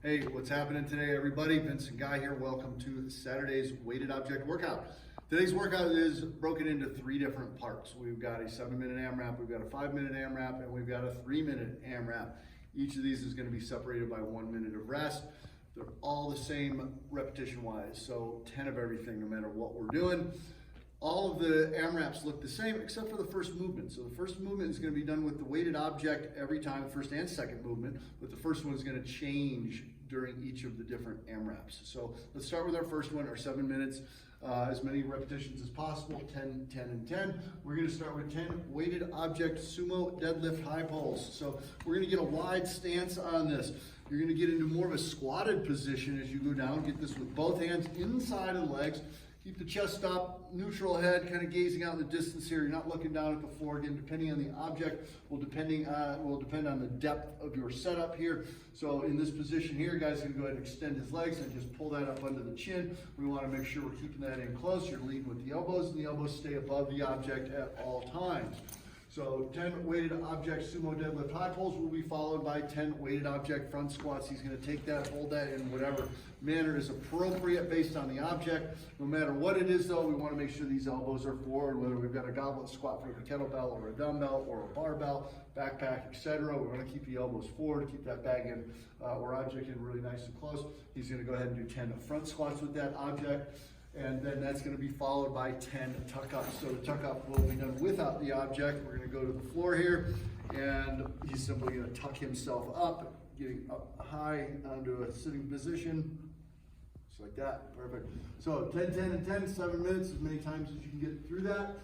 Hey, what's happening today, everybody? Vincent Guy here. Welcome to Saturday's weighted object workout. Today's workout is broken into three different parts. We've got a 7-minute AMRAP, we've got a 5-minute AMRAP, and we've got a 3-minute AMRAP. Each of these is going to be separated by 1 minute of rest. They're all the same repetition-wise, so 10 of everything, no matter what we're doing. All of the AMRAPs look the same except for the first movement. So the first movement is going to be done with the weighted object every time, the first and second movement, but the first one is going to change during each of the different AMRAPs. So let's start with our first one, our 7 minutes, as many repetitions as possible, 10, 10, and 10. We're going to start with 10 weighted object sumo deadlift high pulls. So we're going to get a wide stance on this. You're going to get into more of a squatted position as you go down. Get this with both hands inside of the legs. Keep the chest up, neutral head, kind of gazing out in the distance here. You're not looking down at the floor. Again, depending on the object, will depend on the depth of your setup here. So in this position here, guys, going to go ahead and extend his legs and just pull that up under the chin. We want to make sure we're keeping that in close. You're leading with the elbows, and the elbows stay above the object at all times. So 10 weighted object sumo deadlift high pulls will be followed by 10 weighted object front squats. He's going to take that, hold that in whatever manner is appropriate based on the object. No matter what it is though, we want to make sure these elbows are forward, whether we've got a goblet squat for a kettlebell or a dumbbell or a barbell, backpack, etc. We want to keep the elbows forward, keep that bag in or object in really nice and close. He's going to go ahead and do 10 front squats with that object. And then that's going to be followed by 10 tuck-ups. So the tuck-up will be done without the object. We're going to go to the floor here, and he's simply going to tuck himself up, getting up high onto a sitting position, just like that. Perfect. So 10, 10, and 10, 7 minutes, as many times as you can get through that.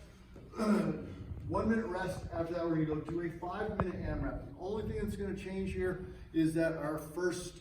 1 minute rest. After that, we're going to go to a 5-minute AMRAP. The only thing that's going to change here is that our first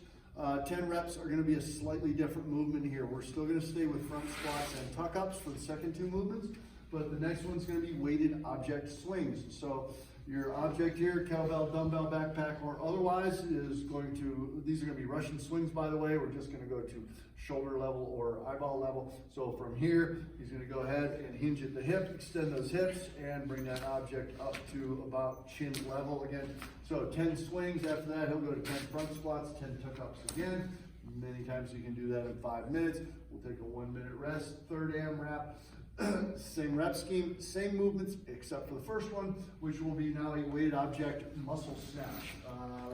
10 reps are going to be a slightly different movement here. We're still going to stay with front squats and tuck-ups for the second two movements, but the next one's going to be weighted object swings. So your object here, kettlebell, dumbbell, backpack, or otherwise, is going to, these are going to be Russian swings, by the way. We're just going to go to shoulder level or eyeball level. So from here, he's going to go ahead and hinge at the hip, extend those hips, and bring that object up to about chin level again. So 10 swings. After that, he'll go to 10 front squats, 10 tuck-ups again. Many times you can do that in 5 minutes. We'll take a 1 minute rest. Third AMRAP. Same rep scheme, same movements, except for the first one, which will be now a weighted object muscle snatch,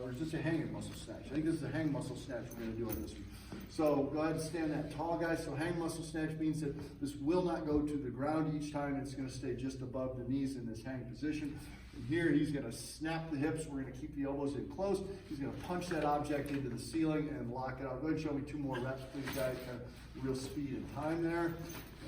or is this a hanging muscle snatch? I think this is a hang muscle snatch we're going to do on this one. So go ahead and stand that tall, guys. So hang muscle snatch means that this will not go to the ground each time. It's going to stay just above the knees in this hang position. And here he's going to snap the hips. We're going to keep the elbows in close. He's going to punch that object into the ceiling and lock it out. Go ahead and show me 2 more reps, please, guys. Kind of real speed and time there.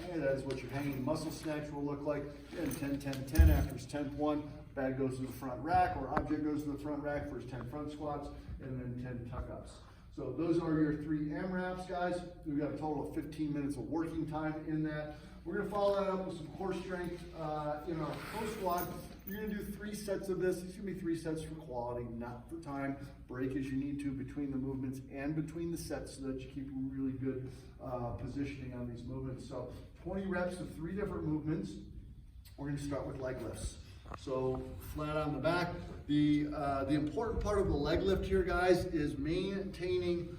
Okay, that is what your hanging muscle snatch will look like. And 10, 10, 10. After his 10th one, bag goes to the front rack, or object goes to the front rack for his 10 front squats, and then 10 tuck-ups. So those are your 3 AMRAPs, guys. We've got a total of 15 minutes of working time in that. We're going to follow that up with some core strength in our pro squat. You're going to do 3 sets of this. It's going to be 3 sets for quality, not for time. Break as you need to between the movements and between the sets so that you keep really good positioning on these movements. So 20 reps of 3 different movements. We're going to start with leg lifts. So flat on the back. The important part of the leg lift here, guys, is maintaining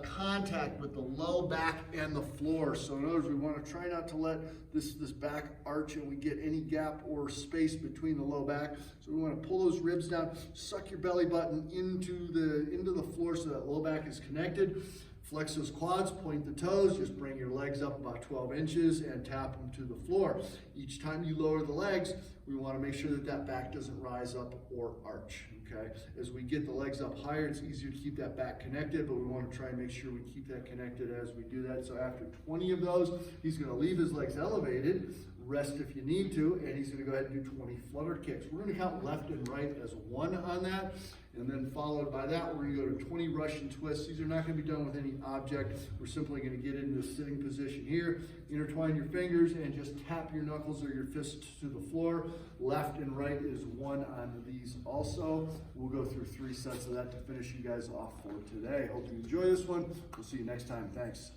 contact with the low back and the floor. So in other words, we want to try not to let this back arch and we get any gap or space between the low back. So we want to pull those ribs down, suck your belly button into the floor so that low back is connected. Flex those quads, point the toes, just bring your legs up about 12 inches and tap them to the floor. Each time you lower the legs, we want to make sure that that back doesn't rise up or arch, okay? As we get the legs up higher, it's easier to keep that back connected, but we want to try and make sure we keep that connected as we do that. So after 20 of those, he's going to leave his legs elevated, rest if you need to, and he's going to go ahead and do 20 flutter kicks. We're going to count left and right as 1 on that, and then followed by that, we're going to go to 20 Russian twists. These are not going to be done with any object. We're simply going to get into a sitting position here, intertwine your fingers, and just tap your knuckles or your fists to the floor. Left and right is 1 on these also. We'll go through 3 sets of that to finish you guys off for today. Hope you enjoy this one. We'll see you next time. Thanks.